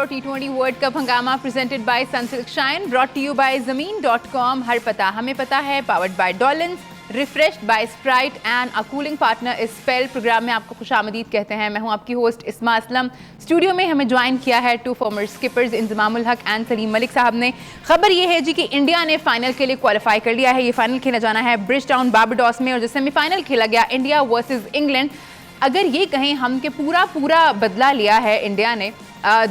और T20 world cup हंगामा presented by Sunsilk shine, brought to you by ज़मीन.com। हर पता हमें पता है, powered by Dollins, refreshed by Sprite and a cooling partner इस स्पेल। प्रोग्राम में आपको खुशामदीद कहते हैं। मैं हूं आपकी होस्ट इस्मा असलम। स्टूडियो में हमें ज्वाइन किया है टू फॉर्मर स्किपर्स इंजमामुल हक एंड सलीम मलिक साहब ने। खबर ये है जी कि इंडिया ने फाइनल के लिए क्वालिफाई कर लिया है। ये फाइनल खेला जाना है ब्रिज टाउन बारबाडोस में, और जो सेमीफाइनल खेला गया इंडिया वर्सेस इंग्लैंड, अगर ये कहें हम कि पूरा बदला लिया है इंडिया ने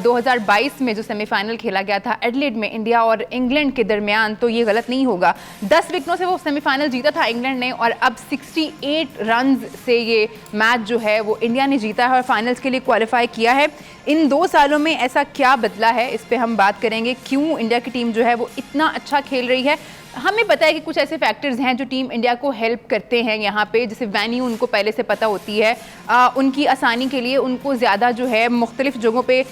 2022 में जो सेमीफाइनल खेला गया था एडिलेड में इंडिया और इंग्लैंड के दरमियान, तो ये गलत नहीं होगा। 10 विकेटों से वो सेमीफाइनल जीता था इंग्लैंड ने, और अब 68 रन्स से ये मैच जो है वो इंडिया ने जीता है और फाइनल्स के लिए क्वालिफाई किया है। इन 2 सालों में ऐसा क्या बदला है, इस पे हम बात करेंगे। क्यों इंडिया की टीम जो है वो इतना अच्छा खेल रही है। हमें पता है कि कुछ ऐसे फैक्टर्स हैं जो टीम इंडिया को हेल्प करते हैं यहाँ पे, जैसे वेन्यू उनको पहले से पता होती है, उनकी आसानी के लिए उनको ज़्यादा जो है मुख्तलिफ जगहों पे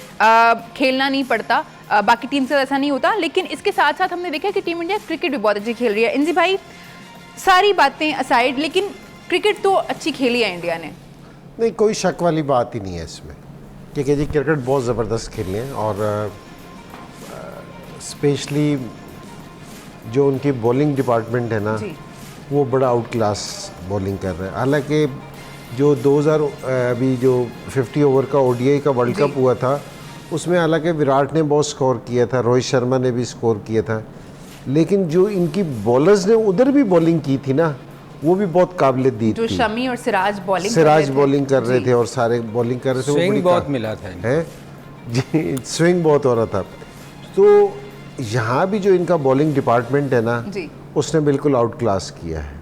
खेलना नहीं पड़ता। बाकी टीम से ऐसा नहीं होता। लेकिन इसके साथ साथ हमने देखा कि टीम इंडिया क्रिकेट भी बहुत अच्छी खेल रही है। इंजी भाई, सारी बातें असाइड, लेकिन क्रिकेट तो अच्छी खेली है इंडिया ने। नहीं, कोई शक वाली बात ही नहीं है इसमें, क्योंकि जी क्रिकेट बहुत ज़बरदस्त खेली है, और स्पेशली जो उनकी बॉलिंग डिपार्टमेंट है ना, वो बड़ा आउट क्लास बॉलिंग कर रहा है। हालांकि जो 2000 अभी जो 50 ओवर का ओडीआई का वर्ल्ड कप हुआ था, उसमें हालांकि विराट ने बहुत स्कोर किया था, रोहित शर्मा ने भी स्कोर किया था, लेकिन जो इनकी बॉलर्स ने उधर भी बॉलिंग की थी ना, वो भी बहुत काबिल-ए-दीद थी। जो शमी और सिराज बॉलिंग कर रहे थे और सारे बॉलिंग कर रहे थे। स्विंग बहुत मिला था है जी, स्विंग बहुत हो रहा था। तो यहाँ भी जो इनका बॉलिंग डिपार्टमेंट है ना, उसने बिल्कुल आउट क्लास किया है।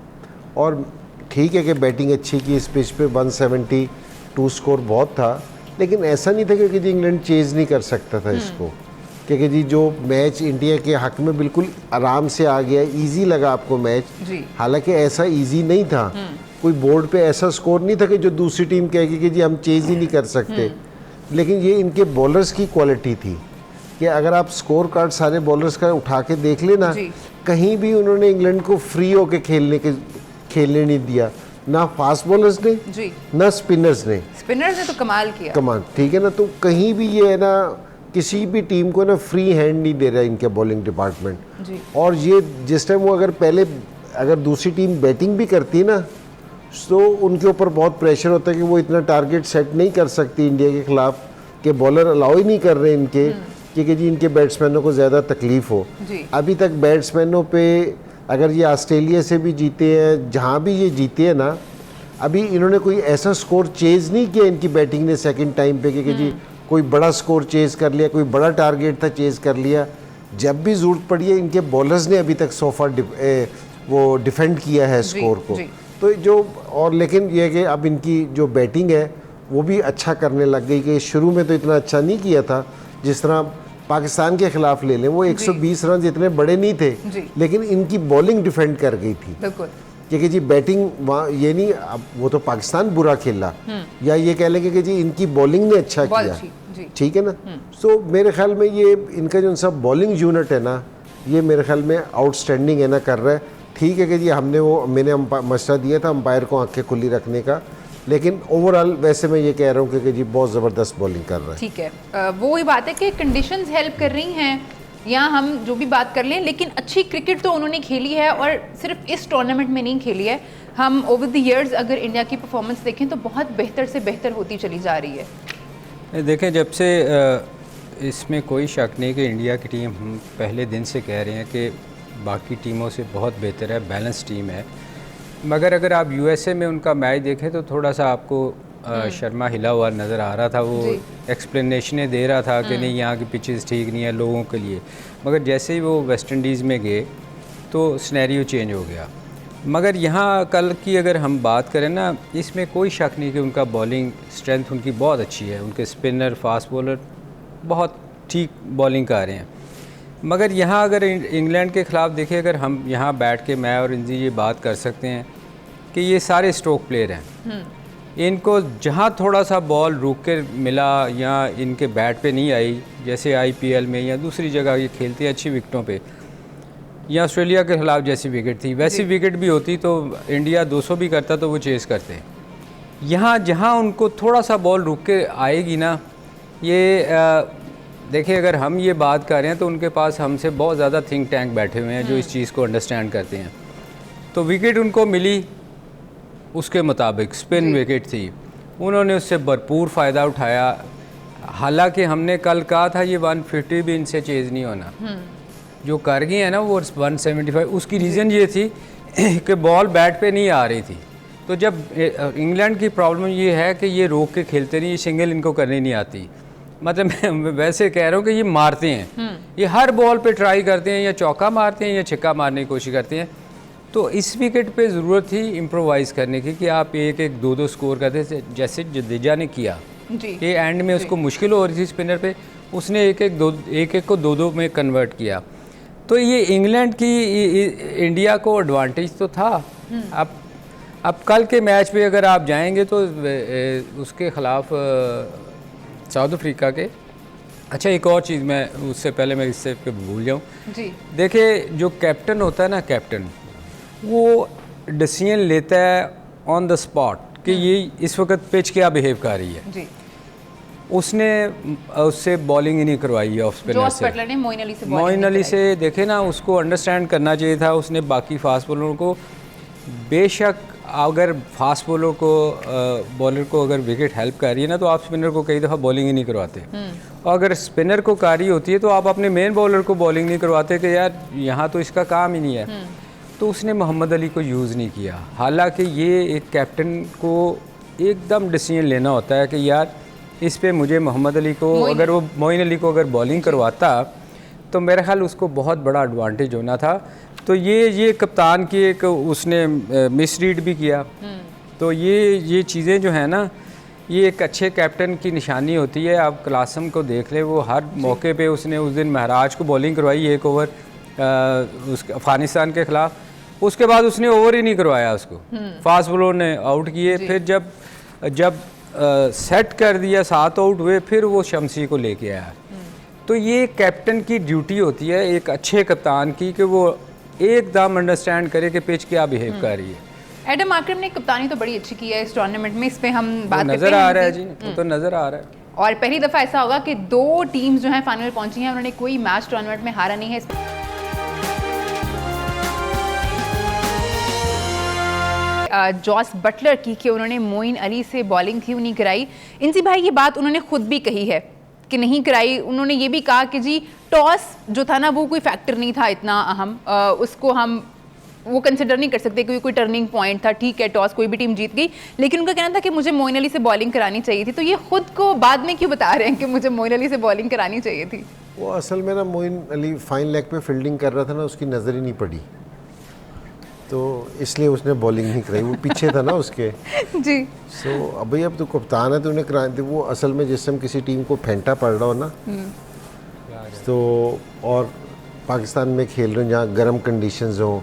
और ठीक है कि बैटिंग अच्छी की, इस पिच पे 172 स्कोर बहुत था, लेकिन ऐसा नहीं था कि जी इंग्लैंड चेज़ नहीं कर सकता था इसको, क्योंकि जी जो मैच इंडिया के हक में बिल्कुल आराम से आ गया, इजी लगा आपको मैच। हालांकि ऐसा इजी नहीं था, कोई बोर्ड पे ऐसा स्कोर नहीं था कि जो दूसरी टीम कहेगी कि जी हम चेज़ ही नहीं कर सकते। लेकिन ये इनके बॉलर्स की क्वालिटी थी कि अगर आप स्कोर कार्ड सारे बॉलर्स का उठा के देख लेना, कहीं भी उन्होंने इंग्लैंड को फ्री होके खेलने नहीं दिया, ना फास्ट बॉलर्स ने ना स्पिनर्स ने तो कमाल किया। ठीक है ना। तो कहीं भी ये है ना, किसी भी टीम को ना फ्री हैंड नहीं दे रहा इनके बॉलिंग डिपार्टमेंट। और ये जिस टाइम वो अगर दूसरी टीम बैटिंग भी करती ना, तो उनके ऊपर बहुत प्रेशर होता है कि वो इतना टारगेट सेट नहीं कर सकती इंडिया के खिलाफ, कि बॉलर अलाउ ही नहीं कर रहे इनके, क्योंकि जी इनके बैट्समैनों को ज़्यादा तकलीफ़ हो। अभी तक बैट्समैनों पे, अगर ये ऑस्ट्रेलिया से भी जीते हैं, जहाँ भी ये जीते हैं ना, अभी इन्होंने कोई ऐसा स्कोर चेज़ नहीं किया इनकी बैटिंग ने सेकंड टाइम पे कि जी कोई बड़ा स्कोर चेज़ कर लिया, कोई बड़ा टारगेट था चेज़ कर लिया। जब भी ज़रूरत पड़ी है, इनके बॉलर्स ने अभी तक सोफा वो डिफेंड किया है स्कोर को। तो जो और लेकिन ये कि अब इनकी जो बैटिंग है वो भी अच्छा करने लग गई, कि शुरू में तो इतना अच्छा नहीं किया था। जिस तरह पाकिस्तान के खिलाफ ले लें, वो 120 रन इतने बड़े नहीं थे, लेकिन इनकी बॉलिंग डिफेंड कर गई थी। क्योंकि जी बैटिंग ये नहीं, अब वो तो पाकिस्तान बुरा खेला, या ये कह लेंगे कि जी इनकी बॉलिंग ने अच्छा किया, ठीक है ना। तो मेरे ख्याल में ये इनका जो सब बॉलिंग यूनिट है ना, ये मेरे ख्याल में आउटस्टैंडिंग है ना, कर रहा है। ठीक है कि जी मैंने मशवरा दिया था अंपायर को आंखें खुली रखने का, लेकिन ओवरऑल वैसे मैं ये कह रहा हूँ कि जी बहुत ज़बरदस्त बॉलिंग कर रहा है। ठीक है, वो ही बात है कि कंडीशंस हेल्प कर रही हैं, या हम जो भी बात कर लें, लेकिन अच्छी क्रिकेट तो उन्होंने खेली है, और सिर्फ इस टूर्नामेंट में नहीं खेली है। हम ओवर द ईयर्स अगर इंडिया की परफॉर्मेंस देखें तो बहुत बेहतर से बेहतर होती चली जा रही है। देखें, जब से इसमें कोई शक नहीं कि इंडिया की टीम, हम पहले दिन से कह रहे हैं कि बाकी टीमों से बहुत बेहतर है, बैलेंस टीम है। मगर अगर आप यूएसए में उनका मैच देखें तो थोड़ा सा आपको शर्मा हिला हुआ नज़र आ रहा था। वो एक्सप्लेनेशनें दे रहा था कि नहीं, यहाँ की पिचेस ठीक नहीं है लोगों के लिए। मगर जैसे ही वो वेस्ट इंडीज़ में गए तो स्नैरियो चेंज हो गया। मगर यहाँ कल की अगर हम बात करें ना, इसमें कोई शक नहीं कि उनका बॉलिंग स्ट्रेंथ उनकी बहुत अच्छी है। उनके स्पिनर, फास्ट बॉलर बहुत ठीक बॉलिंग कर रहे हैं। मगर यहाँ अगर इंग्लैंड के ख़िलाफ़ देखिए, अगर हम यहाँ बैठ के मैं और इंजी ये बात कर सकते हैं कि ये सारे स्ट्रोक प्लेयर हैं, इनको जहाँ थोड़ा सा बॉल रुक के मिला या इनके बैट पे नहीं आई, जैसे आईपीएल में या दूसरी जगह ये खेलते हैं अच्छी विकेटों पे, या ऑस्ट्रेलिया के ख़िलाफ़ जैसी विकेट थी वैसी विकेट भी होती तो इंडिया 200 भी करता तो वो चेज़ करते हैं। यहाँ जहाँ उनको थोड़ा सा बॉल रुक के आएगी ना, ये देखिए अगर हम ये बात कर रहे हैं तो उनके पास हमसे बहुत ज़्यादा थिंक टैंक बैठे हुए हैं जो इस चीज़ को अंडरस्टैंड करते हैं। तो विकेट उनको मिली उसके मुताबिक, स्पिन विकेट थी, उन्होंने उससे भरपूर फ़ायदा उठाया। हालांकि हमने कल कहा था ये 150 भी इनसे चेज़ नहीं होना, जो कर गए हैं ना वो 175। उसकी रीज़न ये थी कि बॉल बैट पे नहीं आ रही थी। तो जब इंग्लैंड की प्रॉब्लम ये है कि ये रोक के खेलते नहीं, ये सिंगल इनको करनी नहीं आती। मतलब मैं वैसे कह रहा हूँ कि ये मारते हैं, ये हर बॉल पे ट्राई करते हैं, या चौका मारते हैं या छक्का मारने की कोशिश करते हैं। तो इस विकेट पे ज़रूरत थी इम्प्रोवाइज़ करने की कि आप 1-1, 2-2 स्कोर करते थे जैसे जडेजा ने किया कि एंड में उसको मुश्किल हो रही थी स्पिनर पे, उसने 1-1 को 2-2 में कन्वर्ट किया। तो ये इंग्लैंड की इंडिया को एडवांटेज तो था। अब कल के मैच पे अगर आप जाएंगे तो उसके ख़िलाफ़ साउथ अफ्रीका के, अच्छा एक और चीज़ मैं उससे पहले मैं इससे भूल जाऊँ जी, देखिए जो कैप्टन होता है ना, कैप्टन वो डिसीजन लेता है ऑन द स्पॉट कि ये इस वक्त पिच क्या बिहेव कर रही है जी। उसने उससे बॉलिंग ही नहीं करवाई है ऑफ स्पिनर से, मोइन अली से देखे ना, उसको अंडरस्टैंड करना चाहिए था उसने बाकी फास्ट बॉलरों को। बेशक अगर फास्ट बॉलर को अगर विकेट हेल्प कर रही है ना तो आप स्पिनर को कई दफ़ा बॉलिंग ही नहीं करवाते, और अगर स्पिनर को कारी होती है तो आप अपने मेन बॉलर को बॉलिंग नहीं करवाते कि यार यहाँ तो इसका काम ही नहीं है। तो उसने मोहम्मद अली को यूज़ नहीं किया। हालांकि ये एक कैप्टन को एकदम डिसीजन लेना होता है कि यार इस पे मुझे मोहम्मद अली को, अगर वो मोइन अली को अगर बॉलिंग करवाता तो मेरा ख्याल उसको बहुत बड़ा एडवांटेज होना था। तो ये कप्तान की एक उसने मिसरीड भी किया। तो ये चीज़ें जो है ना, ये एक अच्छे कैप्टन की निशानी होती है। आप क्लासम को देख ले, वो हर मौके पे उसने उस दिन महराज को बॉलिंग करवाई 1 ओवर उस अफ़गानिस्तान के ख़िलाफ़, उसके बाद उसने ओवर ही नहीं करवाया उसको, फास्ट बॉलर ने आउट किए। फिर जब सेट कर दिया, 7 आउट हुए, फिर वो शमसी को लेके आया। तो ये कैप्टन की ड्यूटी होती है एक अच्छे कप्तान की कि वो एकदम अंडरस्टैंड करे कि पिच क्या बिहेव कर रही है। एडम आक्रम ने कप्तानी तो बड़ी अच्छी की है इस टूर्नामेंट में, इस पे हम बात करते हैं। नज़र आ रहा है जी, वो तो नज़र आ रहा है। और पहली दफ़ा ऐसा होगा कि 2 टीम्स जो हैं फाइनल पहुंची हैं, उन्होंने कोई मैच टूर्नामेंट में हारा नहीं है। जॉस बटलर की कि उन्होंने मोइन अली से बॉलिंग क्यों नहीं कराई। इनसी भाई ये बात उन्होंने खुद भी कही है कि नहीं कराई। उन्होंने ये भी कहा कि जी टॉस जो था ना वो कोई फैक्टर नहीं था इतना अहम, उसको हम वो कंसिडर नहीं कर सकते कि कोई टर्निंग पॉइंट था। ठीक है, टॉस कोई भी टीम जीत गई, लेकिन उनका कहना था कि मुझे मोइन अली से बॉलिंग करानी चाहिए थी। तो ये खुद को बाद में क्यों बता रहे हैं कि मुझे मोइन अली से बॉलिंग करानी चाहिए थी? वो असल में ना मोइन अली फाइन लेग पे फील्डिंग कर रहा था ना, उसकी नज़र ही नहीं पड़ी, तो इसलिए उसने बॉलिंग नहीं कराई। वो पीछे था ना उसके जी। अब भाई अब तो कप्तान है तो उन्हें कराए थे। वो असल में जिस समय किसी टीम को फेंटा पड़ रहा हो ना, तो और पाकिस्तान में खेल रहे हो जहाँ गर्म कंडीशंस हो,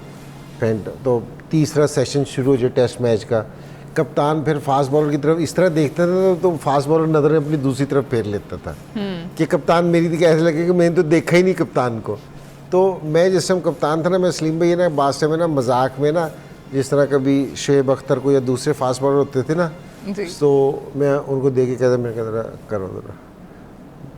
फेंट, तो तीसरा सेशन शुरू हो जाए टेस्ट मैच का, कप्तान फिर फास्ट बॉलर की तरफ इस तरह देखता था तो फास्ट बॉलर नज़र अपनी दूसरी तरफ फेर लेता था कि कप्तान मेरी थी, कैसे लगे कि मैंने तो देखा ही नहीं कप्तान को। तो मैं जिस समय कप्तान था ना, मैं सलीम भाई ना बाद से में ना मजाक में ना, जिस तरह कभी शुएब अख्तर को या दूसरे फास्ट बॉलर होते थे ना, तो मैं उनको देख के कहता, मैं कहता करो ज़रा,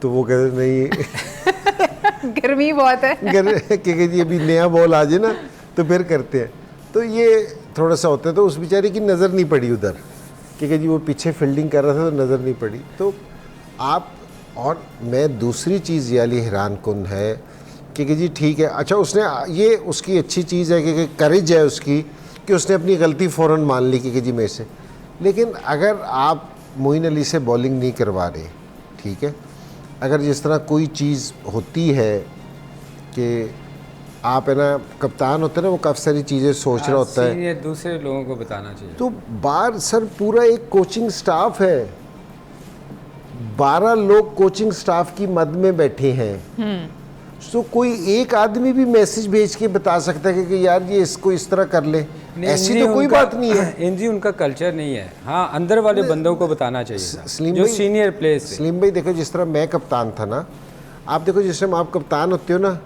तो वो कहते नहीं गर्मी बहुत है क्योंकि जी अभी नया बॉल आ जाए ना तो फिर करते हैं। तो ये थोड़ा सा होता है। तो उस बेचारे की नज़र नहीं पड़ी उधर, क्योंकि जी वो पीछे फील्डिंग कर रहा था तो नज़र नहीं पड़ी। तो आप, और मैं दूसरी चीज़ ये वाली हैरान कुन है कि जी ठीक है, अच्छा उसने ये उसकी अच्छी चीज़ है कि करेज है उसकी कि उसने अपनी गलती फ़ौरन मान ली कि जी मेरे से। लेकिन अगर आप मोइन अली से बॉलिंग नहीं करवा रहे, ठीक है, अगर जिस तरह कोई चीज़ होती है कि आप है ना कप्तान होते हैं ना, वो काफ़ी सारी चीज़ें सोच रहा होता है, ये दूसरे लोगों को बताना चाहिए। तो बाहर सर पूरा एक कोचिंग स्टाफ है, 12 लोग कोचिंग स्टाफ की मद में बैठे हैं। तो कोई एक आदमी भी मैसेज भेज के बता सकता है कि यार ये इसको इस तरह कर ले, ऐसी तो कोई बात नहीं है। इनजी उनका कल्चर नहीं है। हाँ, अंदर वाले बंदों को बताना चाहिए जो सीनियर प्लेयर्स। सलीम भाई देखो, जिस तरह मैं कप्तान था ना, आप देखो जिस टाइम आप कप्तान होते हो ना,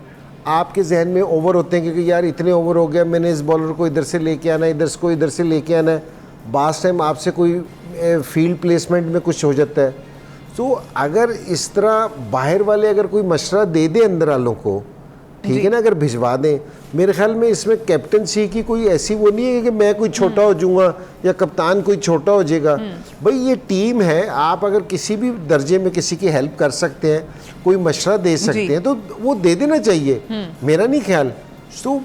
आपके जहन में ओवर होते हैं क्योंकि यार इतने ओवर हो गया, मैंने इस बॉलर को इधर से लेके आना है, इधर से लेके आना है। बास टाइम आपसे कोई फील्ड प्लेसमेंट में कुछ हो जाता है, तो अगर इस तरह बाहर वाले अगर कोई मशवरा दे दे अंदर वालों को, ठीक है ना, अगर भिजवा दें, मेरे ख्याल में इसमें कैप्टनसी की कोई ऐसी वो नहीं है कि मैं कोई छोटा हो जाऊंगा या कप्तान कोई छोटा हो जाएगा। भाई ये टीम है, आप अगर किसी भी दर्जे में किसी की हेल्प कर सकते हैं, कोई मशवरा दे सकते हैं, तो वो दे देना चाहिए, मेरा नहीं ख्याल। तो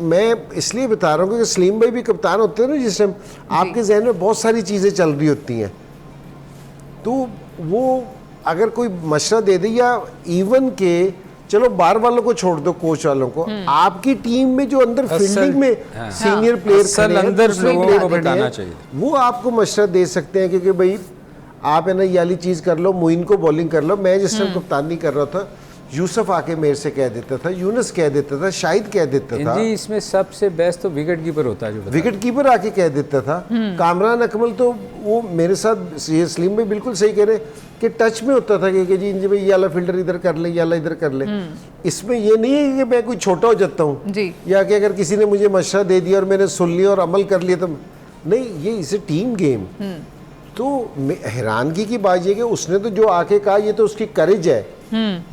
मैं इसलिए बता रहा हूँ कि सलीम भाई भी कप्तान होते हैं ना जिस टाइम, आपके जहन में बहुत सारी चीज़ें चल रही होती हैं, तो वो अगर कोई मशवरा दे दे, या इवन के चलो बाहर वालों को छोड़ दो, कोच वालों को, आपकी टीम में जो अंदर फील्डिंग में सीनियर प्लेयर खड़े हैं, अंदर दूसरे लोगों प्लेयर को खड़े बताना हैं, चाहिए। वो आपको मशवरा दे सकते हैं कि भाई आप है ना ये वाली चीज़ कर लो, मोइन को बॉलिंग कर लो। मैं जिस टाइम कप्तानी कर रहा था, यूसुफ आके मेरे से कह देता था, यूनस कह देता था, शाहिद कह देता था, जी इसमें सबसे बेस्ट तो विकेट कीपर होता है, जो विकेट कीपर आके कह देता था। कामरान अकमल तो वो मेरे साथ, ये सलीम भाई बिल्कुल सही कह रहे हैं कि टच में होता था कि जी भाई ये वाला फील्डर इधर कर ले, ये वाला इधर कर ले। इसमें ये नहीं है कि मैं कोई छोटा हो जाता हूँ, या कि अगर किसी ने मुझे मशवरा दे दिया और मैंने सुन लिया और अमल कर लिया तो नहीं, ये इसे टीम गेम। तो हैरानगी की बात ये कि उसने तो जो आके कहा, ये तो उसकी करेज है,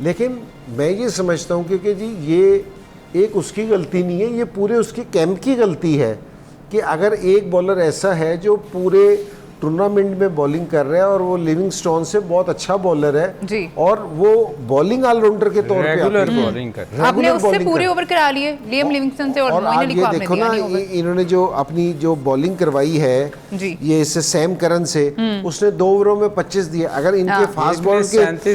लेकिन मैं ये समझता हूँ कि जी ये एक उसकी गलती नहीं है, ये पूरे उसके कैंप की गलती है कि अगर एक बॉलर ऐसा है जो पूरे टूर्नामेंट में बॉलिंग कर रहा है और वो लिविंगस्टोन से बहुत अच्छा बॉलर है जी, और वो बॉलिंग ऑलराउंडर के तौर पे रेगुलर बॉलिंग कर रहे हैं। आपने उससे पूरे ओवर करा लिए लियाम लिविंगस्टन से, और आप ये देखो ना, इन्होंने जो अपनी जो बॉलिंग करवाई है जी, ये इससे सैम करन से, उसने 2 ओवरों में 25 दिए। अगर इनके फास्ट बॉल के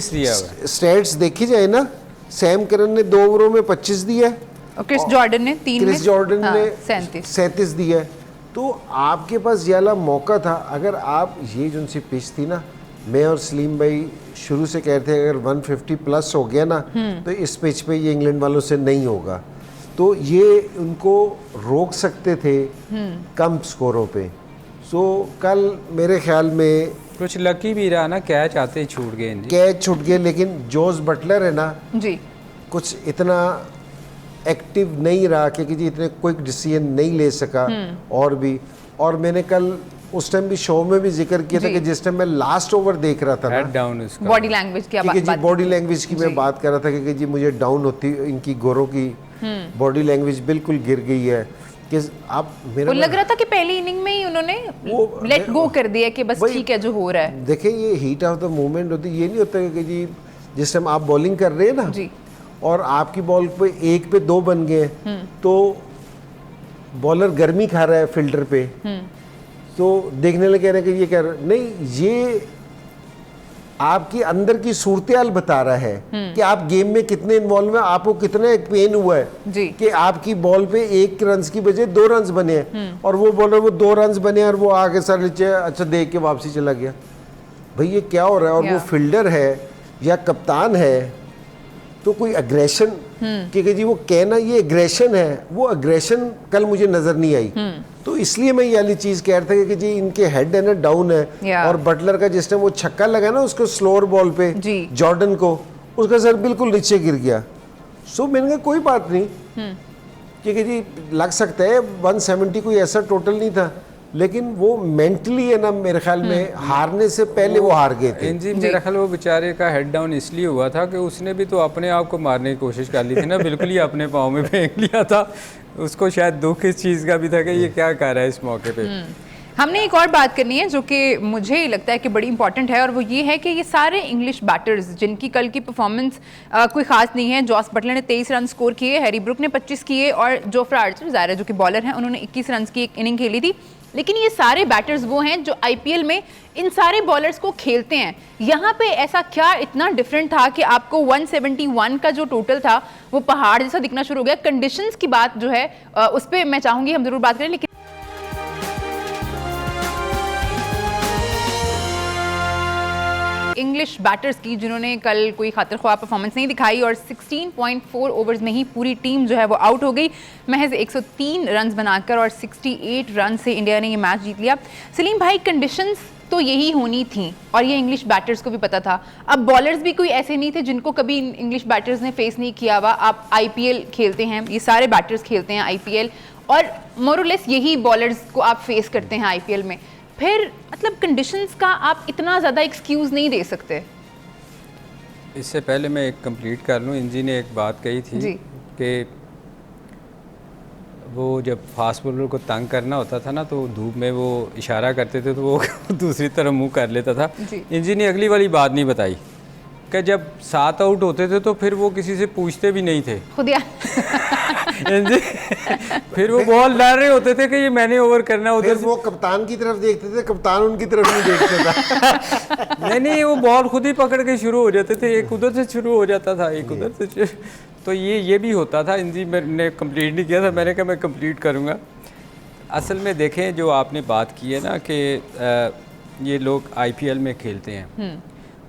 स्टैट्स देखी जाए ना, सैम करन ने 2 ओवरों में 25 दिया है, क्रिस जॉर्डन ने 3 क्रिस जॉर्डन ने 37 दिया है। तो आपके पास ये वाला मौका था, अगर आप ये जो सी पिच थी ना, मैं और सलीम भाई शुरू से कहते हैं अगर 150 प्लस हो गया ना तो इस पिच पे ये इंग्लैंड वालों से नहीं होगा, तो ये उनको रोक सकते थे कम स्कोरों पे। सो कल मेरे ख्याल में कुछ लकी भी रहा ना, कैच आते ही छूट गए, कैच छूट गए, लेकिन जोस बटलर है ना जी, कुछ इतना एक्टिव नहीं रहा कि जी इतने क्विक डिसीजन नहीं ले सका। और मैंने कल उस टाइम भी शो में भी जिक्र किया था कि जिस टाइम मैं लास्ट ओवर देख रहा था ना, बॉडी लैंग्वेज की बात, बॉडी लैंग्वेज की मैं बात कर रहा था कि जी मुझे डाउन होती, इनकी गोरों की बॉडी लैंग्वेज बिल्कुल गिर गई है कि आप मेरा लग रहा था कि पहली इनिंग में ही उन्होंने लेट गो कर दिया कि बस ठीक है जो हो रहा है। देखिए ये हीट ऑफ द मोमेंट होती, ये नहीं होता कि जी जिस टाइम आप बॉलिंग कर रहे हैं ना जी, और आपकी बॉल पे 1 पे 2 बन गए, तो बॉलर गर्मी खा रहा है फील्डर पे, तो देखने लगे कह रहे हैं कि ये कह रहे नहीं, ये आपकी अंदर की सूरत-ए-हाल बता रहा है कि आप गेम में कितने इन्वॉल्व हैं, आपको कितना पेन हुआ है जी, कि आपकी बॉल पे 1 रन की बजाय 2 रन बने हैं और वो बॉलर वो 2 रन बने और वो आगे सर नीचे अच्छा देख के वापसी चला गया। भाई ये क्या हो रहा है? और वो फील्डर है या कप्तान है, तो कोई अग्रेशन कि जी वो कहना ये अग्रेशन है, वो अग्रेशन कल मुझे नजर नहीं आई। तो इसलिए मैं ये वाली चीज कह रहा था कि जी इनके हेड है ना डाउन है, और बटलर का जिस टाइम वो छक्का लगा ना उसको स्लोअर बॉल पे जॉर्डन को, उसका सर बिल्कुल नीचे गिर गया। सो मैंने कहा कोई बात नहीं कि जी लग सकता है 170 कोई ऐसा टोटल नहीं था, लेकिन वो मेंटली है ना मेरे ख्याल में हारने से पहले वो हार गए थे। जी मेरा ख्याल वो बेचारे का हेड डाउन इसलिए हुआ था कि उसने भी तो अपने आप को मारने की कोशिश कर ली थी ना, बिल्कुल ही अपने पाँव में फेंक लिया था। उसको शायद दुख इस चीज़ का भी था कि ये क्या कर रहा है इस मौके पे। हमने एक और बात करनी है जो कि मुझे लगता है कि बड़ी इंपॉर्टेंट है, और वो ये है कि ये सारे इंग्लिश बैटर्स जिनकी कल की परफॉर्मेंस कोई खास नहीं है, जॉस बटलर ने 23 रन स्कोर किए, हैरी ब्रुक ने 25 किए, और जोफ्रा आर्चर ज़ाहिर जो कि बॉलर हैं उन्होंने 21 रन की एक इनिंग खेली थी। लेकिन ये सारे बैटर्स वो हैं जो आईपीएल में इन सारे बॉलर्स को खेलते हैं। यहाँ पे ऐसा क्या इतना डिफरेंट था कि आपको 171 का जो टोटल था वो पहाड़ जैसा दिखना शुरू हो गया? कंडीशंस की बात जो है उस पर मैं चाहूँगी हम जरूर बात करें, लेकिन इंग्लिश बैटर्स की जिन्होंने कल कोई खातिर ख्वाह परफॉर्मेंस नहीं दिखाई और 16.4 ओवर्स में ही पूरी टीम जो है वो आउट हो गई, महज 103 रन बनाकर, और 68 रन से इंडिया ने ये मैच जीत लिया। सलीम भाई, कंडीशंस तो यही होनी थी और ये इंग्लिश बैटर्स को भी पता था। अब बॉलर्स भी कोई ऐसे नहीं थे जिनको कभी इंग्लिश बैटर्स ने फेस नहीं किया हुआ। आप आईपीएल खेलते हैं, ये सारे बैटर्स खेलते हैं आईपीएल, और मोरलेस यही बॉलर्स को आप फेस करते हैं आईपीएल में। फिर मतलब कंडीशंस का आप इतना ज़्यादा एक्सक्यूज़ नहीं दे सकते। इससे पहले मैं एक कंप्लीट कर लूँ, इंजी ने एक बात कही थी जी। कि वो जब फास्ट बॉलर को तंग करना होता था ना तो धूप में वो इशारा करते थे तो वो दूसरी तरफ मुंह कर लेता था। जी। इंजी ने अगली वाली बात नहीं बताई कि जब 7 आउट होते थे तो फिर वो किसी से पूछते भी नहीं थे खुद या इंजी फिर वो बॉल डाल रहे होते थे कि ये मैंने ओवर करना, फिर उधर से वो कप्तान की तरफ देखते थे, कप्तान उनकी तरफ नहीं देखता था। नहीं वो बॉल खुद ही पकड़ के शुरू हो जाते थे, एक उधर से शुरू हो जाता था, एक उधर से तो ये भी होता था। इंजी मैंने कंप्लीट नहीं किया था, मैंने कहा मैं कंप्लीट करूँगा। असल में देखें जो आपने बात की है ना कि ये लोग आईपीएल में खेलते हैं,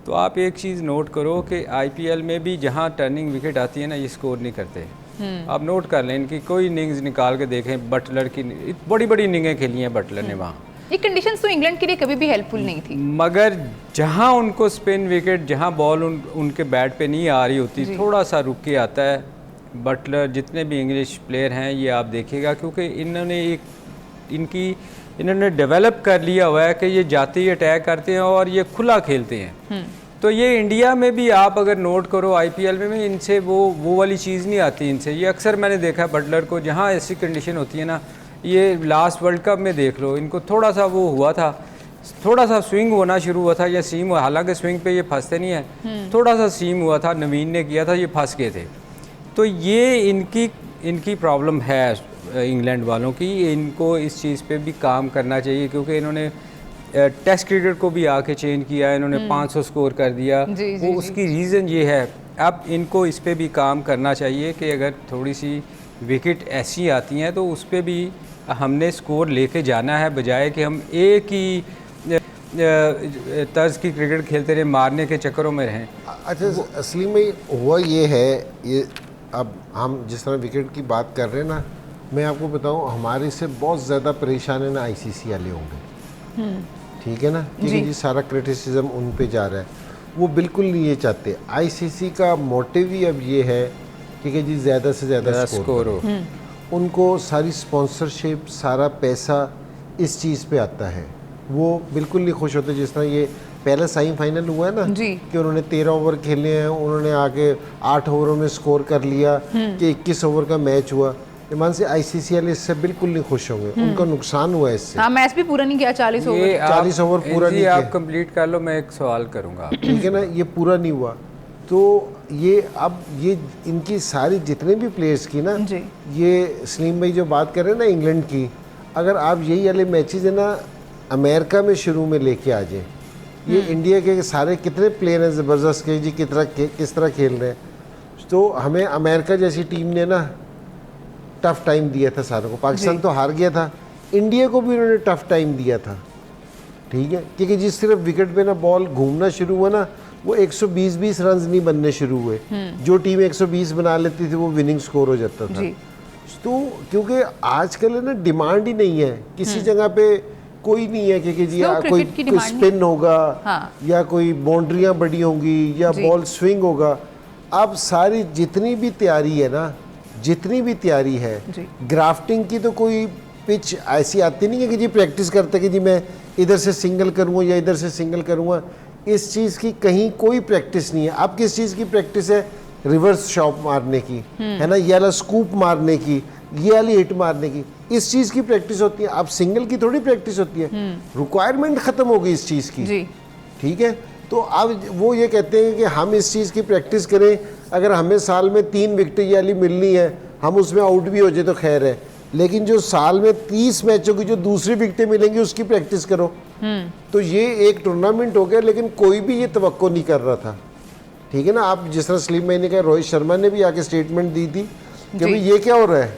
तो आप एक चीज़ नोट करो कि आईपीएल में भी जहाँ टर्निंग विकेट आती है ना ये स्कोर नहीं करते। आप नोट कर लें इनकी कोई इनिंग्स निकाल के देखें, बटलर की बड़ी बड़ी इनिंगें खेली हैं बटलर ने वहाँ। ये कंडीशंस तो इंग्लैंड के लिए कभी भी हेल्पफुल नहीं थी, मगर जहाँ उनको स्पिन विकेट, जहाँ बॉल उनके बैट पे नहीं आ रही होती, थोड़ा सा रुक के आता है। बटलर जितने भी इंग्लिश प्लेयर हैं ये आप देखिएगा, क्योंकि इन्होंने डेवलप कर लिया हुआ है कि ये जाते ही अटैक करते हैं और ये खुला खेलते हैं। तो ये इंडिया में भी आप अगर नोट करो आईपीएल में इनसे वो वाली चीज़ नहीं आती इनसे। ये अक्सर मैंने देखा बटलर को जहाँ ऐसी कंडीशन होती है ना, ये लास्ट वर्ल्ड कप में देख लो इनको थोड़ा सा वो हुआ था, थोड़ा सा स्विंग होना शुरू हुआ था या सीम हुआ, हालांकि स्विंग पे ये फंसते नहीं है, थोड़ा सा सीम हुआ था, नवीन ने किया था, ये फंस गए थे। तो ये इनकी प्रॉब्लम है इंग्लैंड वालों की, इनको इस चीज़ पे भी काम करना चाहिए, क्योंकि इन्होंने टेस्ट क्रिकेट को भी आके चेंज किया, इन्होंने 500 स्कोर कर दिया। वो उसकी रीज़न ये है, अब इनको इस पे भी काम करना चाहिए कि अगर थोड़ी सी विकेट ऐसी आती हैं तो उस पर भी हमने स्कोर लेके जाना है, बजाय कि हम एक ही तर्ज की क्रिकेट खेलते रहे, मारने के चक्करों में रहें। अच्छा, असली में हुआ ये है, ये अब हम जिस तरह विकेट की बात कर रहे हैं ना, मैं आपको बताऊं हमारे से बहुत ज़्यादा परेशान है ना आईसीसी वाले होंगे, ठीक है ना, क्योंकि जी सारा क्रिटिसिज्म उन पे जा रहा है। वो बिल्कुल नहीं ये चाहते। आईसीसी का मोटिव ही अब ये है कि जी ज़्यादा से ज़्यादा स्कोर हो। उनको सारी स्पॉन्सरशिप, सारा पैसा इस चीज़ पे आता है, वो बिल्कुल नहीं खुश होते। जिस तरह ये पहला सेमीफाइनल हुआ है ना कि उन्होंने 13 ओवर खेले हैं, उन्होंने आके 8 ओवरों में स्कोर कर लिया कि 21 ओवर का मैच हुआ। ईमान से आईसीसी वाले इससे बिल्कुल नहीं खुश होंगे, उनका नुकसान हुआ है इससे। हाँ, मैच भी पूरा नहीं किया, 40 ओवर पूरा नहीं किया। आप कंप्लीट कर लो, मैं एक सवाल करूँगा, ठीक है ना, ये पूरा नहीं हुआ। तो ये अब ये इनकी सारी जितने भी प्लेयर्स की ना, ये सलीम भाई जो बात कर रहे हैं ना इंग्लैंड की, अगर आप यही वाले मैचेज है ना अमेरिका में शुरू में लेके आ जाए, ये इंडिया के सारे कितने प्लेयर हैं ज़बरदस्त के जी किस तरह खेल रहे हैं, तो हमें अमेरिका जैसी टीम ने ना टफ टाइम दिया था सारों को। पाकिस्तान तो हार गया था, इंडिया को भी उन्होंने टफ टाइम दिया था, ठीक है, क्योंकि जिस सिर्फ विकेट पे ना बॉल घूमना शुरू हुआ ना, वो 120 रन नहीं बनने शुरू हुए। जो टीम 120 बना लेती थी वो विनिंग स्कोर हो जाता था। तो क्योंकि आजकल है ना डिमांड ही नहीं है किसी जगह पे, कोई नहीं है कि जी कोई स्पिन होगा, हाँ, या कोई बाउंड्रियां बड़ी होंगी या बॉल स्विंग होगा। अब सारी जितनी भी तैयारी है ना, जितनी भी तैयारी है, ग्राफ्टिंग की तो कोई पिच ऐसी आती नहीं है कि जी प्रैक्टिस करते कि जी मैं इधर से सिंगल करूँगा या इधर से सिंगल करूँगा। इस चीज़ की कहीं कोई प्रैक्टिस नहीं है। अब किस चीज़ की प्रैक्टिस है? रिवर्स शॉट मारने की, है ना, ये वाला स्कूप मारने की, ये वाली हिट मारने की, इस चीज़ की प्रैक्टिस होती है। अब सिंगल की थोड़ी प्रैक्टिस होती है, रिक्वायरमेंट ख़त्म हो गई इस चीज़ की, ठीक है। तो अब वो ये कहते हैं कि हम इस चीज़ की प्रैक्टिस करें, अगर हमें साल में 3 विकेट ये वाली मिलनी है, हम उसमें आउट भी हो जाए तो खैर है, लेकिन जो साल में 30 मैचों की जो दूसरी विकेटें मिलेंगी उसकी प्रैक्टिस करो। तो ये एक टूर्नामेंट हो गया, लेकिन कोई भी ये तवक्को नहीं कर रहा था, ठीक है ना। आप जिस तरह सलीम भाई ने कहा, रोहित शर्मा ने भी आके स्टेटमेंट दी थी कि भाई ये क्या हो रहा है,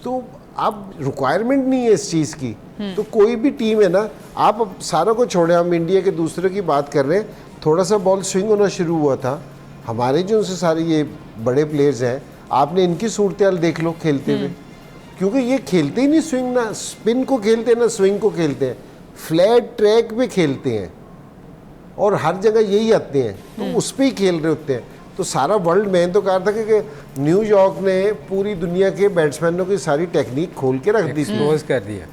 तो अब रिक्वायरमेंट नहीं है इस चीज़ की। तो कोई भी टीम है ना, आप अब सारों को छोड़े, हम इंडिया के दूसरे की बात कर रहे हैं, थोड़ा सा बॉल स्विंग होना शुरू हुआ था। हमारे जो उनसे सारे ये बड़े प्लेयर्स हैं, आपने इनकी सूरत हाल देख लो खेलते हुए, क्योंकि ये खेलते ही नहीं स्विंग, ना स्पिन को खेलते हैं ना स्विंग को खेलते हैं, फ्लैट ट्रैक पे खेलते हैं और हर जगह यही आते हैं, तो उस पर ही खेल रहे होते हैं। तो सारा वर्ल्ड, मैं तो कहा था कि न्यूयॉर्क ने पूरी दुनिया के बैट्समैनों की सारी टेक्निक खोल के रख दी थी,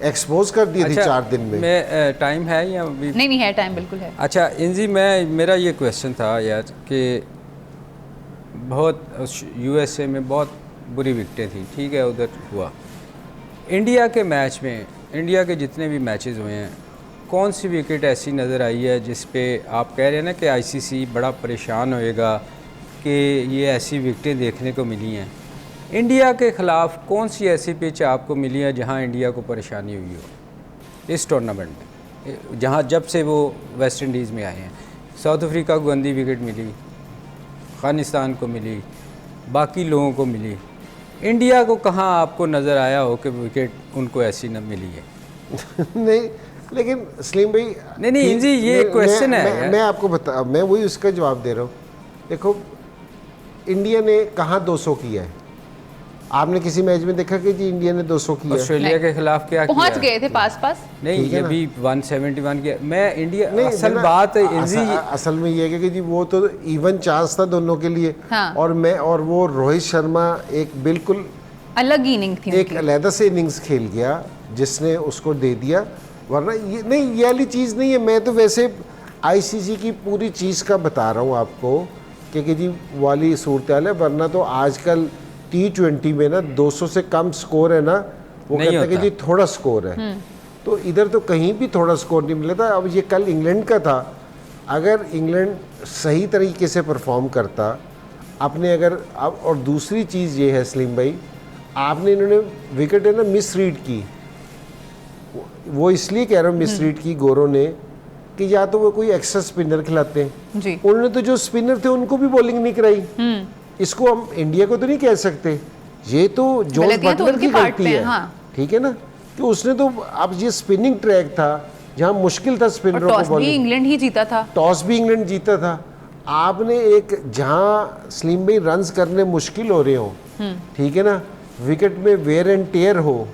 एक्सपोज कर दी थी 4 दिन में। मैं टाइम है या अभी? नहीं है, टाइम बिल्कुल है। अच्छा इंजी, मेरा ये क्वेश्चन था यार कि बहुत यूएसए में बहुत बुरी विकेटें थी, ठीक है, उधर हुआ। इंडिया के मैच में, इंडिया के जितने भी मैचेस हुए हैं, कौन सी विकेट ऐसी नज़र आई है जिस पे आप कह रहे हैं ना कि आईसीसी बड़ा परेशान होएगा कि ये ऐसी विकेटें देखने को मिली हैं? इंडिया के ख़िलाफ़ कौन सी ऐसी पिच आपको मिली है जहां इंडिया को परेशानी हुई हो इस टूर्नामेंट में, जहां जब से वो वेस्ट इंडीज़ में आए हैं? साउथ अफ्रीका को गंदी विकेट मिली, अफ़गानिस्तान को मिली, बाकी लोगों को मिली, इंडिया को कहाँ आपको नज़र आया हो कि विकेट उनको ऐसी न मिली है? नहीं, लेकिन सलीम भाई नहीं जी, ये क्वेश्चन है। मैं आपको मैं वही उसका जवाब दे रहा हूँ। देखो, इंडिया ने कहाँ 200 किया है? आपने किसी मैच में देखा कि जी इंडिया ने 200 किया? ऑस्ट्रेलिया के खिलाफ क्या किया? पहुंच गए थे पास। नहीं, ये भी 171 किया। मैं इंडिया, असल बात असल में ये है कि जी वो तो इवन चांस था दोनों के लिए। हाँ। और वो रोहित शर्मा एक बिल्कुल अलग ही इनिंग थी, एक अलग से इनिंग्स खेल गया जिसने उसको दे दिया। वरना ये नहीं, ये वाली चीज़ नहीं है। मैं तो वैसे आईसीसी की पूरी चीज़ का बता रहा हूँ आपको कि जी वाली सूरत हाल है। वरना तो आजकल T20 में ना 200 से कम स्कोर है ना, वो कहते हैं कि जी थोड़ा स्कोर है। तो इधर तो कहीं भी थोड़ा स्कोर नहीं मिला था। अब ये कल इंग्लैंड का था, अगर इंग्लैंड सही तरीके से परफॉर्म करता आपने, अगर अब, और दूसरी चीज़ ये है सलीम भाई, आपने इन्होंने विकेट है ना मिस रीड की। वो इसलिए कह रहा हूँ मिस रीड की गोरों ने कि या तो वो कोई एक्स्ट्रा स्पिनर खिलाते हैं जी। उन्होंने तो जो स्पिनर थे उनको भी बॉलिंग नहीं कराई। इसको हम इंडिया को तो नहीं कह सकते, ये तो जॉर्ज बटलर की गलती है। हाँ। ठीक है ना, कि उसने तो, अब ये स्पिनिंग ट्रैक था जहाँ मुश्किल था स्पिनरों को बॉलिंग। भी इंग्लैंड ही जीता था, टॉस भी इंग्लैंड जीता था। आपने एक जहाँ सलीम भाई रन्स करने मुश्किल हो रहे हो, ठीक है ना, विकेट में वेयर एंड टेयर हो,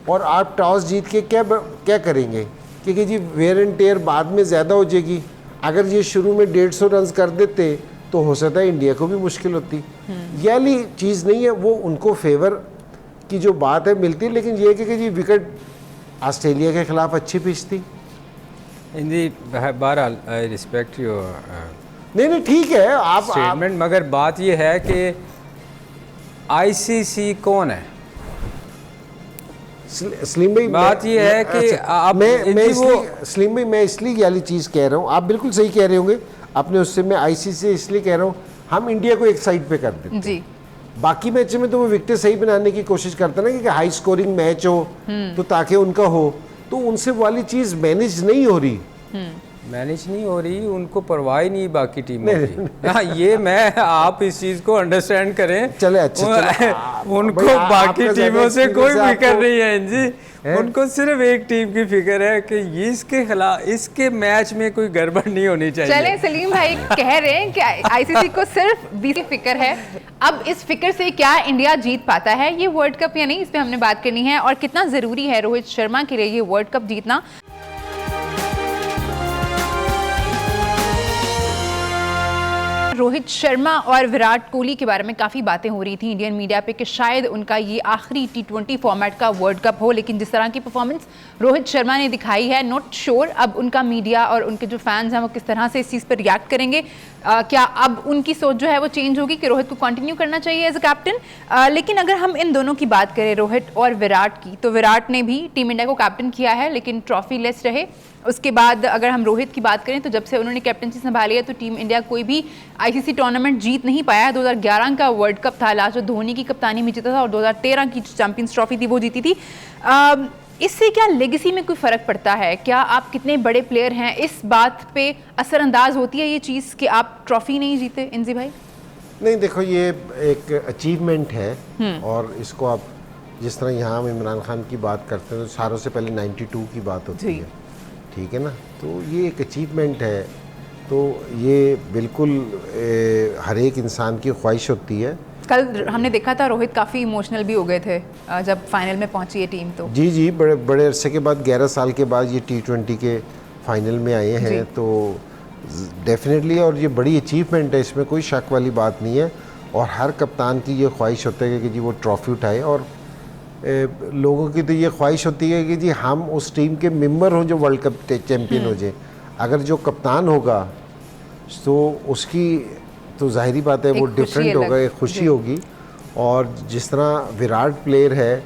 और आप टॉस जीत के क्या करेंगे? क्योंकि जी वेयर एंड टेयर बाद में ज़्यादा हो जाएगी। अगर ये शुरू में 150 रन कर देते तो हो सकता है इंडिया को भी मुश्किल होती। ये वाली चीज़ नहीं है, वो उनको फेवर की जो बात है मिलती है। लेकिन ये कि जी विकेट ऑस्ट्रेलिया के खिलाफ अच्छी पिच थी। बहरहाल आई रिस्पेक्ट योर नहीं ठीक है आप स्टेटमेंट, मगर बात ये है कि आईसीसी कौन है? सलीम भाई, बात ये है कि आप सलीम भाई, मैं इसलिए ये वाली चीज़ कह रहा हूँ, आप बिल्कुल सही कह रहे होंगे अपने उससे। मैं आईसीसी से इसलिए कह रहा हूँ, हम इंडिया को एक साइड पे कर देते जी। बाकी मैच में तो वो विकेट सही बनाने की कोशिश करते ना कि हाई स्कोरिंग मैच हो तो ताकि उनका हो, तो उनसे वाली चीज़ मैनेज नहीं हो रही। मैनेज नहीं हो रही, उनको परवाह ही नहीं बाकी टीमों की। हाँ, ये मैं आप इस चीज़ को अंडरस्टैंड करें। चले अच्छा उनको बाकी टीमों से कोई फिक्र नहीं है जी, उनको सिर्फ एक टीम की फिक्र है कि इसके खिलाफ, इसके मैच में कोई गड़बड़ नहीं होनी चाहिए। चले, सलीम भाई कह रहे हैं कि आईसीसी को सिर्फ 20 की फिक्र है। अब इस फिक्र से क्या इंडिया जीत पाता है ये वर्ल्ड कप या नहीं, इस पे हमने बात करनी है। और कितना ज़रूरी है रोहित शर्मा के लिए ये वर्ल्ड कप जीतना। रोहित शर्मा और विराट कोहली के बारे में काफ़ी बातें हो रही थी इंडियन मीडिया पे कि शायद उनका ये आखिरी T20 फॉर्मेट का वर्ल्ड कप हो, लेकिन जिस तरह की परफॉर्मेंस रोहित शर्मा ने दिखाई है, नॉट श्योर अब उनका मीडिया और उनके जो फैंस हैं वो किस तरह से इस चीज़ पर रिएक्ट करेंगे। क्या अब उनकी सोच जो है वो चेंज होगी कि रोहित को कंटिन्यू करना चाहिए एज अ कैप्टन। लेकिन अगर हम इन दोनों की बात करें, रोहित और विराट की, तो विराट ने भी टीम इंडिया को कैप्टन किया है लेकिन ट्रॉफी लेस रहे। उसके बाद अगर हम रोहित की बात करें तो जब से उन्होंने कैप्टनसी संभाली है तो टीम इंडिया कोई भी आईसीसी टूर्नामेंट जीत नहीं पाया है। 2011 का वर्ल्ड कप था लास्ट, जो धोनी की कप्तानी में जीता था, और 2013 की चैंपियंस ट्रॉफी थी वो जीती थी। इससे क्या लेगेसी में कोई फ़र्क पड़ता है? क्या आप कितने बड़े प्लेयर हैं, इस बात पे असरअंदाज होती है ये चीज़ कि आप ट्रॉफी नहीं जीते? इंजी भाई नहीं, देखो ये एक अचीवमेंट है, और इसको आप जिस तरह यहाँ हम इमरान खान की बात करते हैं तो सारों से पहले 92 की बात होती है, ठीक है ना, तो ये एक अचीवमेंट है। तो ये बिल्कुल हर एक इंसान की ख्वाहिश होती है। कल हमने देखा था रोहित काफ़ी इमोशनल भी हो गए थे जब फाइनल में पहुंची है टीम। तो जी बड़े अरसे के बाद, 11 साल के बाद ये T20 के फाइनल में आए हैं, तो डेफिनेटली, और ये बड़ी अचीवमेंट है, इसमें कोई शक वाली बात नहीं है। और हर कप्तान की ये ख्वाहिश होता है कि जी वो ट्रॉफ़ी उठाए, और लोगों की तो ये ख्वाहिश होती है कि जी हम उस टीम के मेंबर हों जो वर्ल्ड कप चैम्पियन हो जाए। अगर जो कप्तान होगा तो उसकी तो जाहिर बात है वो डिफरेंट होगा, एक खुशी होगी। और जिस तरह विराट प्लेयर है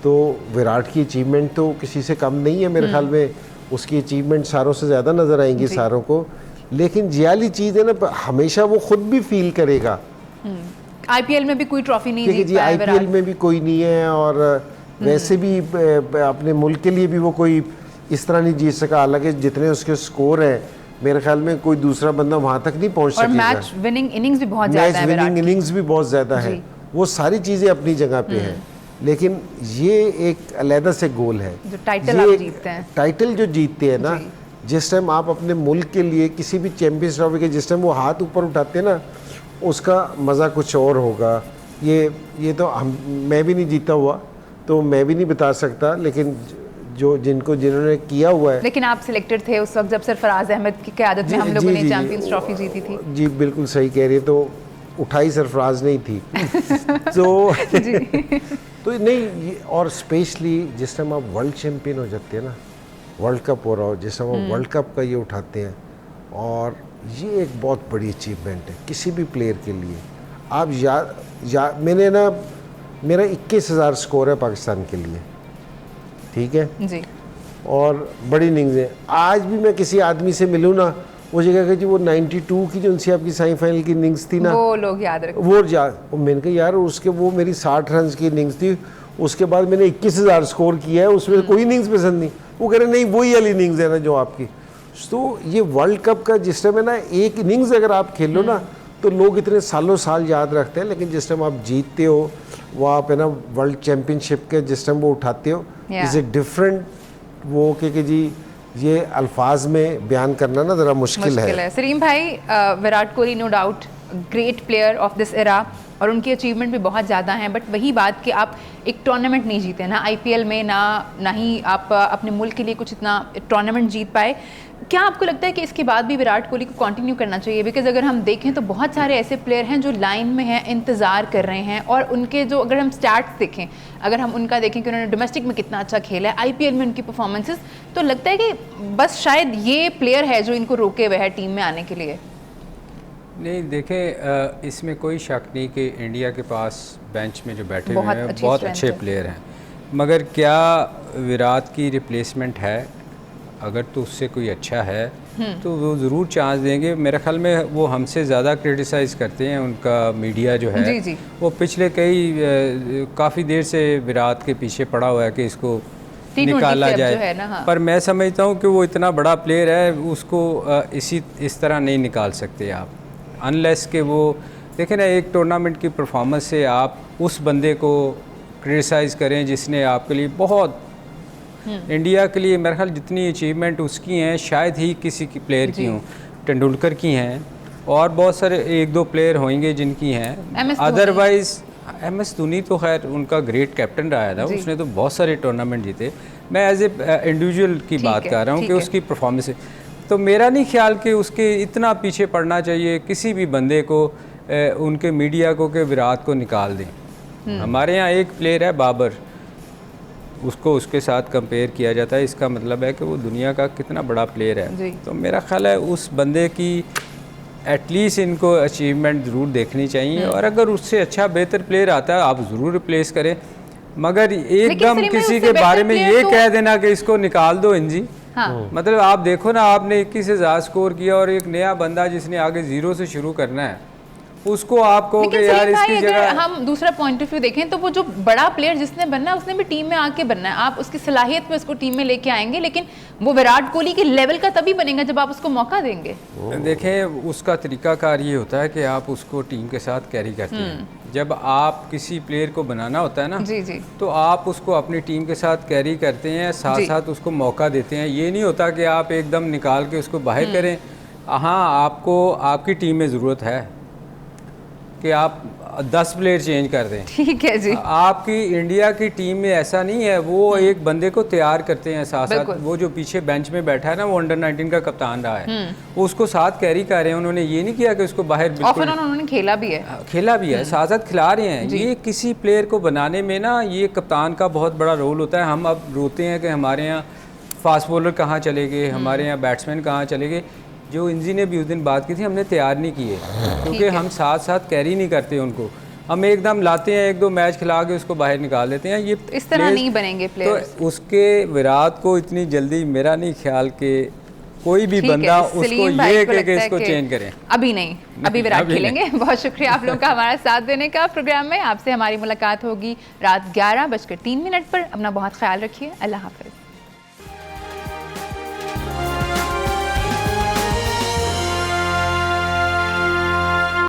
तो विराट की अचीवमेंट तो किसी से कम नहीं है मेरे ख्याल में, उसकी अचीवमेंट सारों से ज़्यादा नज़र आएंगी सारों को। लेकिन ये वाली चीज़ है ना, हमेशा वो खुद भी फील करेगा। आईपीएल में भी कोई ट्रॉफी नहीं जीत जी, पाया आईपीएल में भी कोई नहीं है, और वैसे भी अपने मुल्क के लिए भी वो कोई इस तरह नहीं जीत सका। हालांकि जितने उसके स्कोर हैं मेरे ख्याल में कोई दूसरा बंदा वहां तक नहीं पहुंच सकेगा। और मैच विनिंग इनिंग्स भी बहुत ज़्यादा है, मैच विनिंग इनिंग्स भी बहुत ज़्यादा है। वो सारी चीज़ें अपनी जगह पे हैं, लेकिन ये एक अलहदा से गोल है जो टाइटल आप जीतते हैं। टाइटल जो जीतते हैं ना, जिस टाइम आप अपने मुल्क के लिए किसी भी चैंपियंस ट्रॉफी के जिस टाइम वो हाथ ऊपर उठाते हैं ना, उसका मज़ा कुछ और होगा। ये तो मैं भी नहीं जीता हुआ तो मैं भी नहीं बता सकता, लेकिन जिन्होंने किया हुआ है। लेकिन आप सिलेक्टेड थे उस वक्त जब सरफराज अहमद की क़यादत में हम लोगों ने चैंपियंस ट्रॉफी जीती थी। जी बिल्कुल सही कह रही है, तो उठाई सरफराज नहीं थी तो नहीं, और स्पेशली जिस टाइम आप वर्ल्ड चैम्पियन हो जाते हैं ना, वर्ल्ड कप हो रहा हो, जिस टाइम आप वर्ल्ड कप का ये उठाते हैं, और ये एक बहुत बड़ी अचीवमेंट है किसी भी प्लेयर के लिए। आप मैंने ना, मेरा 21,000 स्कोर है पाकिस्तान के लिए, ठीक है जी, और बड़ी इनिंग्स है। आज भी मैं किसी आदमी से मिलूँ ना, वो जगह कि जी वो 92 की जो उनसे आपकी सेमीफाइनल की इनिंग्स थी ना, वो लोग याद रखते, वो मैंने कहा यार उसके वो मेरी 60 रन की इनिंग्स थी, उसके बाद मैंने 21,000 स्कोर किया है, उसमें कोई इनिंग्स पसंद नहीं। वो कह रहे नहीं वही वाली इनिंग्स है ना जो आपकी। तो ये वर्ल्ड कप का जिस टाइम है ना, एक इनिंग्स अगर आप खेलो ना तो लोग इतने सालों साल याद रखते हैं, लेकिन जिस टाइम आप जीतते हो वो आप है ना वर्ल्ड चैम्पियनशिप के जिस टाइम वो उठाते हो, इज़ ए डिफरेंट वो कि जी ये अल्फाज में बयान करना ना ज़रा मुश्किल है। सलीम भाई, Virat Kohli no doubt great player of this era, और उनकी अचीवमेंट भी बहुत ज़्यादा हैं, बट वही बात कि आप एक टूर्नामेंट नहीं जीते ना आईपीएल में, ना ही आप अपने मुल्क के लिए कुछ इतना टूर्नामेंट जीत पाए। क्या आपको लगता है कि इसके बाद भी विराट कोहली को कंटिन्यू करना चाहिए? बिकॉज अगर हम देखें तो बहुत सारे ऐसे प्लेयर हैं जो लाइन में हैं, इंतज़ार कर रहे हैं, और उनके जो अगर हम स्टैट्स देखें, अगर हम उनका देखें कि उन्होंने डोमेस्टिक में कितना अच्छा खेला है, आईपीएल में उनकी परफॉर्मेंसेस, तो लगता है कि बस शायद ये प्लेयर है जो इनको रोके हुए है टीम में आने के लिए। नहीं देखें, इसमें कोई शक नहीं कि इंडिया के पास बेंच में जो बैठे हुए हैं बहुत अच्छे प्लेयर हैं, मगर क्या विराट की रिप्लेसमेंट है? अगर तो उससे कोई अच्छा है तो वो ज़रूर चांस देंगे। मेरे ख्याल में वो हमसे ज़्यादा क्रिटिसाइज़ करते हैं, उनका मीडिया जो है जी। वो पिछले काफ़ी देर से विराट के पीछे पड़ा हुआ है कि इसको निकाला जाए, हाँ। पर मैं समझता हूँ कि वो इतना बड़ा प्लेयर है, उसको इस तरह नहीं निकाल सकते आप, अनलेस के वो देखें ना, एक टूर्नामेंट की परफॉर्मेंस से आप उस बंदे को क्रिटिसाइज़ करें जिसने आपके लिए बहुत इंडिया के लिए मेरे ख्याल जितनी अचीवमेंट उसकी हैं शायद ही किसी की प्लेयर की हों। तेंदुलकर की हैं और बहुत सारे एक दो प्लेयर होंगे जिनकी हैं, अदरवाइज़ MS धोनी तो खैर उनका ग्रेट कैप्टन रहा था, उसने तो बहुत सारे टूर्नामेंट जीते। मैं एज ए इंडिविजुअल की बात कर रहा हूँ कि उसकी परफॉर्मेंस है, तो मेरा नहीं ख्याल कि उसके इतना पीछे पड़ना चाहिए किसी भी बंदे को, उनके मीडिया को कि विराट को निकाल दें। हमारे यहाँ एक प्लेयर है बाबर, उसको उसके साथ कंपेयर किया जाता है, इसका मतलब है कि वो दुनिया का कितना बड़ा प्लेयर है। तो मेरा ख्याल है उस बंदे की एटलीस्ट इनको अचीवमेंट ज़रूर देखनी चाहिए, और अगर उससे अच्छा बेहतर प्लेयर आता है आप ज़रूर रिप्लेस करें, मगर एकदम किसी के बारे में ये कह देना कि इसको निकाल दो इंजी, हाँ। मतलब आप देखो ना, आपने 21,000 स्कोर किया और एक नया बंदा जिसने आगे जीरो से शुरू करना है उसको आप कहो कि यार इसकी जगह। हम दूसरा पॉइंट ऑफ व्यू देखें तो वो जो बड़ा प्लेयर जिसने बनना है उसने भी टीम में आके बनना है, आप उसकी सलाहियत में उसको टीम में लेके आएंगे, लेकिन वो विराट कोहली के लेवल का तभी बनेगा जब आप उसको मौका देंगे। देखें उसका तरीकाकार ये होता है कि आप उसको टीम के साथ कैरी करते हैं। जब आप किसी प्लेयर को बनाना होता है ना, जी। तो आप उसको अपनी टीम के साथ कैरी करते हैं, साथ साथ उसको मौका देते हैं। ये नहीं होता कि आप एकदम निकाल के उसको बाहर करें। हाँ, आपको आपकी टीम में ज़रूरत है, कि आप 10 प्लेयर चेंज कर दें। ठीक है जी। आपकी इंडिया की टीम में ऐसा नहीं है, वो एक बंदे को तैयार करते हैं साथ साथ। वो जो पीछे बेंच में बैठा है ना, वो अंडर 19 का कप्तान रहा है, वो उसको साथ कैरी कर रहे हैं। उन्होंने ये नहीं किया कि उसको बाहर बिल्कुल, उन्होंने खेला भी है, साथ साथ खिला रहे हैं। ये किसी प्लेयर को बनाने में ना, ये कप्तान का बहुत बड़ा रोल होता है। हम अब रोते हैं कि हमारे यहाँ फास्ट बॉलर कहाँ चले गए, हमारे यहाँ बैट्समैन कहाँ चले गए। जो इंजी ने भी उस दिन बात की थी, हमने तैयार नहीं किए, क्योंकि हम साथ साथ कैरी नहीं करते उनको। हम एकदम लाते हैं, 1-2 मैच खिला के उसको बाहर निकाल देते हैं। ये इस तरह नहीं बनेंगे प्लेयर्स। तो उसके विराट को इतनी जल्दी मेरा नहीं ख्याल कि कोई भी बंदा उसको ये कि इसको चेंज करें। अभी नहीं, अभी विराट खेलेंगे। बहुत शुक्रिया आप लोगों का हमारा साथ देने का। प्रोग्राम में आपसे हमारी मुलाकात होगी रात 11:03 पर। अपना बहुत ख्याल रखिए। अल्लाह हाफिज।